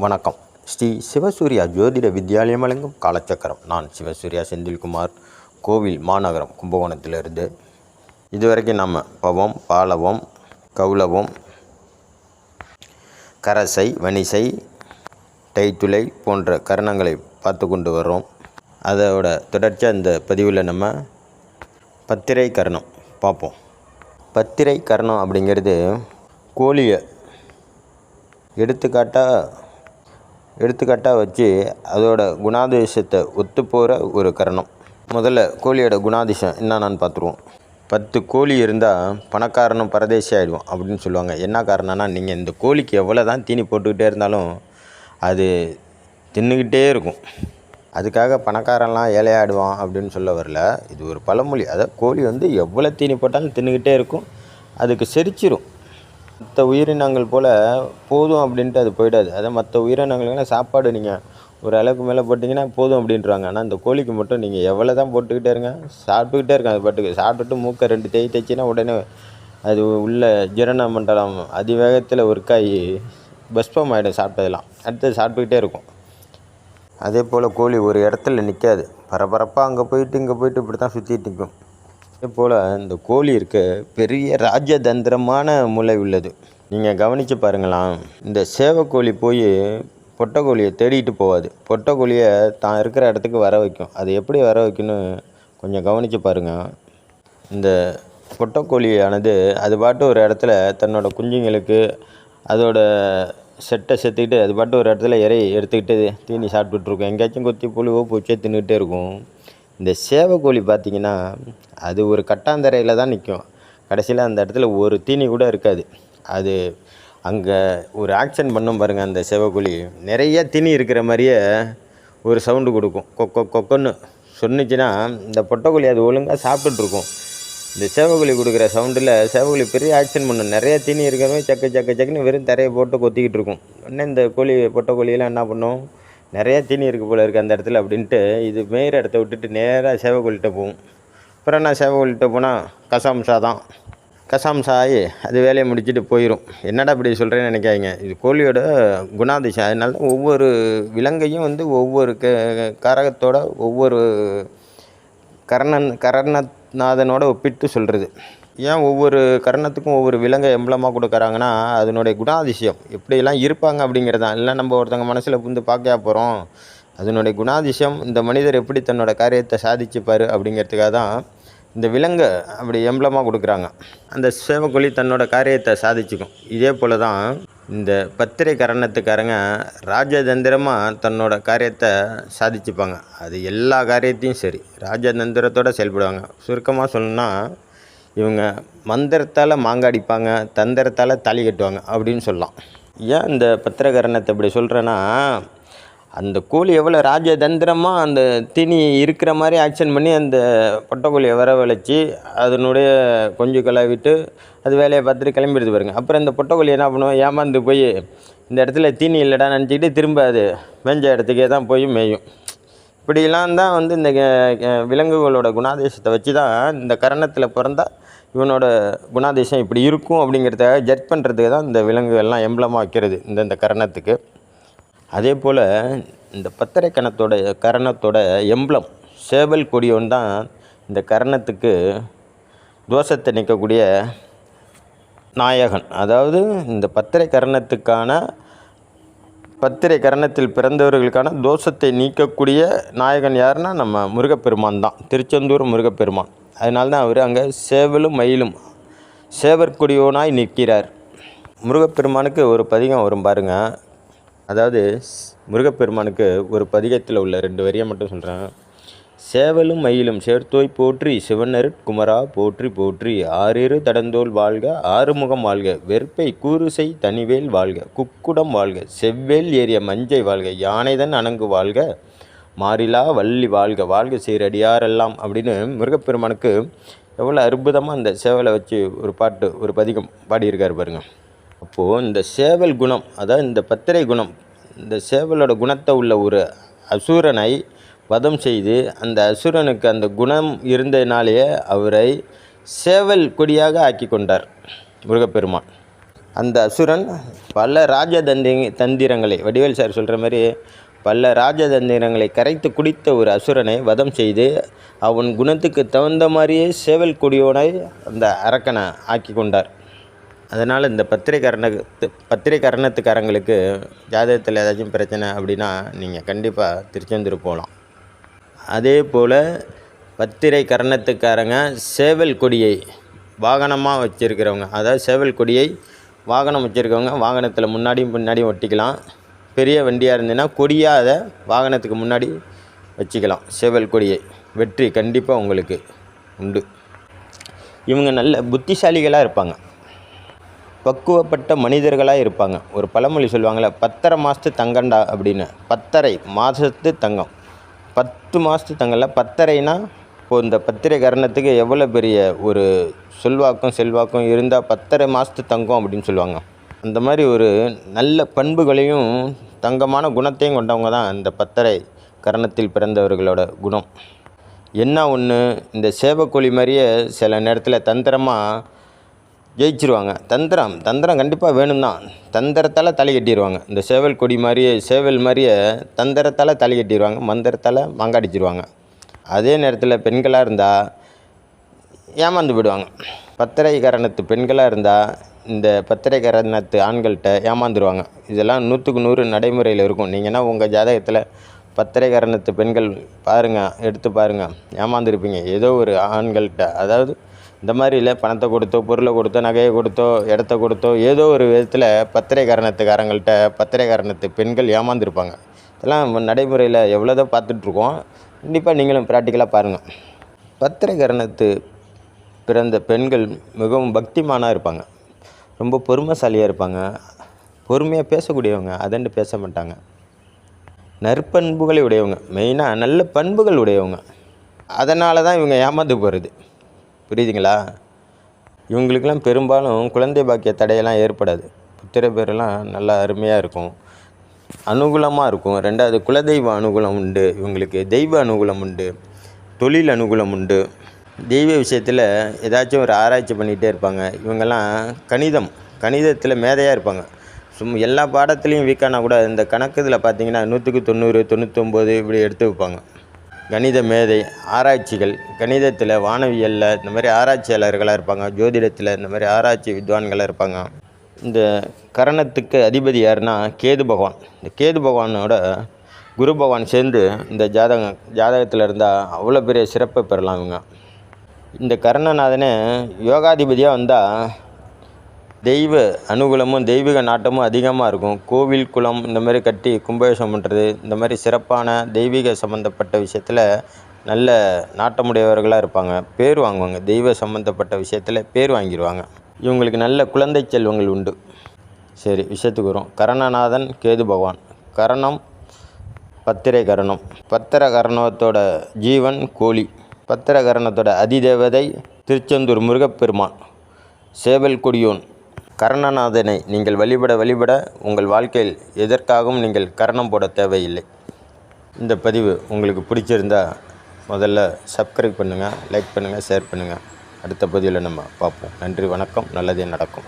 வணக்கம். ஸ்ரீ சிவசூர்யா ஜோதிட வித்யாலயம் வழங்கும் காலச்சக்கரம். நான் சிவசூர்யா செந்தில்குமார், கோவில் மாநகரம், கும்பகோணத்திலிருந்து. இதுவரைக்கும் நம்ம பவம், பாலவம், கௌலவம், கரசை, வணிசை, டைத்துளை போன்ற கரணங்களை பார்த்து கொண்டு வர்றோம். அதோட தொடர்ச்சியாக இந்த பதிவில் நம்ம பத்திரை கரணம் பார்ப்போம். பத்திரை கரணம் அப்படிங்கிறது கோழியை எடுத்துக்காட்டாக வச்சு அதோட குணாதிசயத்தை ஒத்து போகிற ஒரு கரணம். முதல்ல கோழியோட குணாதிசயம் என்னென்னு பார்த்துருவோம். 10 கோழி இருந்தால் பணக்காரனும் பரதேசி ஆகிடுவோம் அப்படின்னு சொல்லுவாங்க. என்ன காரணம்னா, நீங்கள் இந்த கோழிக்கு எவ்வளோ தான் தீனி போட்டுக்கிட்டே இருந்தாலும் அது தின்னுக்கிட்டே இருக்கும். அதுக்காக பணக்காரன்லாம் ஏழையாடுவான் அப்படின்னு சொல்ல வரல. இது ஒரு பழமொழி. அதாவது கோழி எவ்வளோ தீனி போட்டாலும் தின்னுக்கிட்டே இருக்கும், அதுக்கு செரிச்சிரும். மற்ற உயிரினங்கள் போல் போதும் அப்படின்ட்டு அது போயிடாது. அதை மற்ற உயிரினங்களுக்கெல்லாம் சாப்பாடு நீங்கள் ஒரு அளவுக்கு மேலே போட்டிங்கன்னா போதும் அப்படின்றாங்க. ஆனால் இந்த கோழிக்கு மட்டும் நீங்கள் எவ்வளோ தான் போட்டுக்கிட்டே இருங்க, சாப்பிட்டுக்கிட்டே இருங்க. அது பாட்டுக்கு சாப்பிட்டுட்டு மூக்கை 2 தேய்ச்சின்னா உடனே அது உள்ள ஜீரண மண்டலம் அதிவேகத்தில் ஒர்க்காகி பஸ்பம் ஆகிடும். சாப்பிட்டதெல்லாம் அடுத்தது சாப்பிட்டுக்கிட்டே இருக்கும். அதே போல் கோழி ஒரு இடத்துல நிற்காது, பரபரப்பாக அங்கே போயிட்டு இங்கே போயிட்டு இப்படி தான் சுற்றிட்டு நிற்கும். அதே போல் இந்த கோழி இருக்க பெரிய ராஜதந்திரமான மூளை உள்ளது. நீங்கள் கவனித்து பாருங்களாம். இந்த சேவக்கோழி போய் பொட்டைக்கோழியை தேடிட்டு போகாது, பொட்டைக்கோழியை தான் இருக்கிற இடத்துக்கு வர வைக்கும். அது எப்படி வர வைக்கணும்னு கொஞ்சம் கவனித்து பாருங்கள். இந்த பொட்டைக்கோழியானது அது பாட்டு ஒரு இடத்துல தன்னோட குஞ்சுங்களுக்கு அதோட செட்டை செத்துக்கிட்டு அது பாட்டு ஒரு இடத்துல எடுத்துக்கிட்டு தீனி சாப்பிட்டுட்ருக்கும். எங்கேயாச்சும் கொத்தி புழுவோ பூச்சியோ தின்னுக்கிட்டே இருக்கும். இந்த சேவக்கோழி பார்த்திங்கன்னா அது ஒரு கட்டாந்தரையில் தான் நிற்கும். கடைசியில் அந்த இடத்துல ஒரு தீனி கூட இருக்காது. அது அங்கே ஒரு ஆக்ஷன் பண்ணும் பாருங்கள். அந்த சேவக்கோழி நிறைய தீனி இருக்கிற மாதிரியே ஒரு சவுண்டு கொடுக்கும். கொக்கொன்னு சொன்னிச்சுன்னா இந்த பொட்டைக்கோழி அது ஒழுங்காக சாப்பிட்டுட்ருக்கும். இந்த சேவக்கோழி கொடுக்குற சவுண்டில் சேவக்கோழி பெரிய ஆக்ஷன் பண்ணும். நிறைய தீனி இருக்கிற மாதிரி சக்குன்னு வெறும் தரையை போட்டு கொத்திக்கிட்டு இருக்கும். உடனே இந்த பொட்டைக்கோழியெல்லாம் என்ன பண்ணும், நிறைய தீனி இருக்குது போல் இருக்குது அந்த இடத்துல அப்படின்ட்டு இது மேயிற இடத்த விட்டுட்டு நேராக சேவக்கோழிகிட்ட போகும். அப்புறம் நான் சேவக்கோழிகிட்ட போனால் கசாம்சா ஆகி அது வேலையை முடிச்சுட்டு போயிடும். என்னடா இப்படி சொல்கிறேன்னு நினைக்காதீங்க. இது கோழியோட குணாதிசயம். அதனால தான் ஒவ்வொரு விலங்கையும் ஒவ்வொரு காரகத்தோட ஒவ்வொரு கரணநாதனோட ஒப்பிட்டு சொல்கிறது. ஏன் ஒவ்வொரு கரணத்துக்கும் ஒவ்வொரு விலங்கை எம்பளமாக கொடுக்குறாங்கன்னா அதனுடைய குணாதிசயம் எப்படியெல்லாம் இருப்பாங்க அப்படிங்கிறதான். இல்லை நம்ம ஒருத்தவங்க மனசில் பார்க்க போகிறோம். அதனுடைய குணாதிசயம் இந்த மனிதர் எப்படி தன்னோட காரியத்தை சாதிச்சுப்பார் அப்படிங்கிறதுக்காக தான் இந்த விலங்கை அப்படி எம்பளமாக கொடுக்குறாங்க. அந்த சேவக்கோழி தன்னோட காரியத்தை சாதிச்சுக்கும். இதே போல் தான் இந்த பத்திரை கரணத்துக்காரங்க ராஜதந்திரமாக தன்னோட காரியத்தை சாதிச்சுப்பாங்க. அது எல்லா காரியத்தையும் சரி ராஜதந்திரத்தோடு செயல்படுவாங்க. சுருக்கமாக சொல்லணுன்னா இவங்க மந்திரத்தால் மாங்காடிப்பாங்க, தந்திரத்தால் தாலி கட்டுவாங்க அப்படின்னு சொல்லலாம். ஏன் இந்த பத்திரகரணத்தை இப்படி சொல்கிறேன்னா, அந்த கோழி எவ்வளோ ராஜதந்திரமாக அந்த தீனி இருக்கிற மாதிரி ஆக்ஷன் பண்ணி அந்த பொட்டைக்கோழியை வரவழைச்சி அதனுடைய கொஞ்சம் கலாவிட்டு அது வேலையை பார்த்துட்டு கிளம்பிடுது பாருங்க. அப்புறம் இந்த பொட்டைக்கோழி என்ன பண்ணுவோம், ஏமாந்து போய் இந்த இடத்துல தீனி இல்லைடா நினச்சிக்கிட்டு திரும்ப அது மேஞ்ச இடத்துக்கே தான் போய் மேயும். இப்படிலாம் தான் இந்த விலங்குகளோட குணாதிசயத்தை வச்சு தான் இந்த கரணத்தில் பிறந்தால் இவனோட குணாதிசயம் இப்படி இருக்கும் அப்படிங்கிறத ஜட்ஜ் பண்ணுறதுக்கு தான் இந்த விலங்குகள்லாம் எம்பளமாக வைக்கிறது இந்த கரணத்துக்கு. அதே போல் இந்த பத்திரை கரணத்தோட எம்பளம் சேவல் கொடியோன் தான் இந்த கரணத்துக்கு தோஷத்தை நீக்கக்கூடிய நாயகன். அதாவது இந்த பத்திரை கரணத்தில் பிறந்தவர்களுக்கான தோஷத்தை நீக்கக்கூடிய நாயகன் யாருன்னா நம்ம முருகப்பெருமான் தான், திருச்செந்தூர் முருகப்பெருமான். அதனால தான் அவர் அங்கே சேவலும் மயிலும் சேவற்கொடியோனாய் நிற்கிறார். முருகப்பெருமானுக்கு ஒரு பதிகம் வரும் பாருங்கள். அதாவது முருகப்பெருமானுக்கு ஒரு பதிகத்தில் உள்ள 2 வரியை மட்டும் சொல்கிறேன். சேவலும் மயிலும் சேர்த்தோய் போற்றி சிவனருட் குமரா போற்றி போற்றி ஆறிரு தடந்தோல் வாழ்க ஆறுமுகம் வாழ்க வெறுப்பை கூறுசை தனிவேல் வாழ்க குக்குடம் வாழ்க செவ்வேல் ஏறிய மஞ்சை வாழ்க யானைதன் அணங்கு வாழ்க மாறிலா வள்ளி வாழ்க வாழ்க சீரடியாரெல்லாம் அப்படின்னு முருகப்பெருமானுக்கு எவ்வளோ அற்புதமாக அந்த சேவலை வச்சு ஒரு பதிகம் பாடியிருக்கார் பாருங்க. அப்போது இந்த சேவல் குணம், அதாவது இந்த பத்திரை குணம், இந்த சேவலோட குணத்தை உள்ள ஒரு அசுரனை வதம் செய்து அந்த அசுரனுக்கு அந்த குணம் இருந்ததினாலேயே அவரை சேவல் கொடியாக ஆக்கி கொண்டார் முருகப்பெருமான். அந்த அசுரன் பல தந்திரங்களை, வடிவேல் சார் சொல்கிற மாதிரி பல ராஜதந்திரங்களை கரைத்து குடித்த ஒரு அசுரனை வதம் செய்து அவன் குணத்துக்கு தகுந்த மாதிரியே சேவல் கொடியோனை அந்த அரக்கனை ஆக்கி கொண்டார். அதனால் இந்த பத்திரை கரணத்துக்காரங்களுக்கு ஜாதகத்தில் ஏதாச்சும் பிரச்சனை அப்படின்னா நீங்கள் கண்டிப்பாக திருச்செந்தூர் போகலாம். அதே போல் பத்திரை கரணத்துக்காரங்க சேவல் கொடியை வாகனமாக வச்சுருக்கிறவங்க, அதாவது சேவல் கொடியை வாகனம் வச்சுருக்கவங்க வாகனத்தில் முன்னாடியும் பின்னாடியும் ஒட்டிக்கலாம். பெரிய வண்டியாக இருந்ததுன்னா கொடியாக அதை வாகனத்துக்கு முன்னாடி வச்சுக்கலாம். சேவல் கொடியை வெற்றி கண்டிப்பாக உங்களுக்கு உண்டு. இவங்க நல்ல புத்திசாலிகளாக இருப்பாங்க, பக்குவப்பட்ட மனிதர்களாக இருப்பாங்க. ஒரு பழமொழி சொல்லுவாங்கள்ல, 10 மாதத்து தங்கண்டா அப்படின்னு. 10 மாதத்து தங்கம், 10 மாதத்து தங்கம்ல 10னா இப்போது இந்த பத்திரை கரணத்துக்கு எவ்வளோ பெரிய ஒரு செல்வாக்கும் இருந்தால் 10 மாதத்து தங்கம் அப்படின்னு சொல்லுவாங்க. அந்த மாதிரி ஒரு நல்ல பண்புகளையும் தங்கமான குணத்தையும் கொண்டவங்க தான் இந்த பத்திரை கரணத்தில் பிறந்தவர்களோட குணம். என்ன ஒன்று, இந்த சேவக்கோழி மாதிரியே சில நேரத்தில் தந்திரமாக ஜெயிச்சிருவாங்க. தந்திரம் கண்டிப்பாக வேணும் தான். தந்திரத்தால் தலை கட்டிடுவாங்க. இந்த சேவல் மாதிரியே தந்திரத்தால் தலை கட்டிடுவாங்க, மந்திரத்தால் மங்காடிச்சிருவாங்க. அதே நேரத்தில் பெண்களாக இருந்தால் ஏமாந்து விடுவாங்க. பத்திரை கரணத்து பெண்களாக இருந்தால் இந்த பத்திரை கரணத்து ஆண்கள்கிட்ட ஏமாந்துருவாங்க. இதெல்லாம் 100க்கு 100 நடைமுறையில் இருக்கும். நீங்கன்னா உங்கள் ஜாதகத்தில் பத்திரை கரணத்து பெண்கள் பாருங்கள், எடுத்து பாருங்கள், ஏமாந்துருப்பீங்க ஏதோ ஒரு ஆண்கள்கிட்ட. அதாவது இந்த மாதிரி இல்லை, பணத்தை கொடுத்தோ, பொருளை கொடுத்தோ, நகையை கொடுத்தோ, இடத்த கொடுத்தோ, ஏதோ ஒரு விதத்தில் பத்திரை கரணத்து பெண்கள் ஏமாந்துருப்பாங்க. இதெல்லாம் நடைமுறையில் எவ்வளோதோ பார்த்துட்ருக்கோம். கண்டிப்பாக நீங்களும் ப்ராக்டிக்கலாக பாருங்கள். பத்திரை கரணத்து பிறந்த பெண்கள் மிகவும் பக்திமானாக இருப்பாங்க, ரொம்ப பொறுமைசாலியாக இருப்பாங்க, பொறுமையாக பேசக்கூடியவங்க, அதண்டு பேச மாட்டாங்க. நற்பண்புகளை உடையவங்க, மெயினாக நல்ல பண்புகள் உடையவங்க. அதனால தான் இவங்க ஏமாந்து போகிறது. புரியுதுங்களா? இவங்களுக்கெல்லாம் பெரும்பாலும் குழந்தை பாக்கிய தடையெல்லாம் ஏற்படாது. புத்திர பேரெல்லாம் நல்லா அருமையாக இருக்கும், அனுகூலமாக இருக்கும். 2வது குலதெய்வ அனுகூலம் உண்டு இவங்களுக்கு, தெய்வ அனுகூலம் உண்டு, தொழில் அனுகூலம் உண்டு. தெய்வ விஷயத்தில் ஏதாச்சும் ஒரு ஆராய்ச்சி பண்ணிகிட்டே இருப்பாங்க. இவங்கெல்லாம் கணிதத்தில் மேதையாக இருப்பாங்க. எல்லா பாடத்துலேயும் வீக்கானா கூட இந்த கணக்கு இதில் பார்த்திங்கன்னா 100க்கு 90, 99 இப்படி எடுத்து வைப்பாங்க. கணித மேதை, ஆராய்ச்சிகள், கணிதத்தில், வானவியலில் இந்த மாதிரி ஆராய்ச்சியாளர்களாக இருப்பாங்க. ஜோதிடத்தில் இந்த மாதிரி ஆராய்ச்சி வித்வான்களாக இருப்பாங்க. இந்த கரணத்துக்கு அதிபதி யாருன்னா கேது பகவான். இந்த கேது பகவானோட குரு பகவான் சேர்ந்து இந்த ஜாதகத்தில் இருந்தால் அவ்வளோ பெரிய சிறப்பை பெறலாம் இவங்க. இந்த கரணநாதனே யோகாதிபதியாக வந்தால் தெய்வ அனுகூலமும் தெய்வீக நாட்டமும் அதிகமாக இருக்கும். கோவில், குளம் இந்த மாதிரி கட்டி கும்பாபிஷேகம் பண்ணுறது, இந்த மாதிரி சிறப்பான தெய்வீக சம்மந்தப்பட்ட விஷயத்தில் நல்ல நாட்டமுடையவர்களாக இருப்பாங்க. பேர் வாங்குவாங்க, தெய்வ சம்மந்தப்பட்ட விஷயத்தில் பேர் வாங்கிடுவாங்க. இவங்களுக்கு நல்ல குழந்தை செல்வங்கள் உண்டு. சரி, விஷயத்துக்கு வரும். கரணநாதன் கேது பகவான். கரணம் பத்திரை கரணம். பத்திர கரணத்தோட ஜீவன் கோழி. பத்திர கரணத்தோட அதிதேவதை திருச்செந்தூர் முருகப்பெருமான், சேவல் கொடியோன். கரணநாதனை நீங்கள் வழிபட உங்கள் வாழ்க்கையில் எதற்காகவும் நீங்கள் கரணம் போட தேவையில்லை. இந்த பதிவு உங்களுக்கு பிடிச்சிருந்தா முதல்ல சப்ஸ்கிரைப் பண்ணுங்கள், லைக் பண்ணுங்கள், ஷேர் பண்ணுங்கள். அடுத்த பதிவில் நம்ம பார்ப்போம். நன்றி, வணக்கம். நல்லதே நடக்கும்.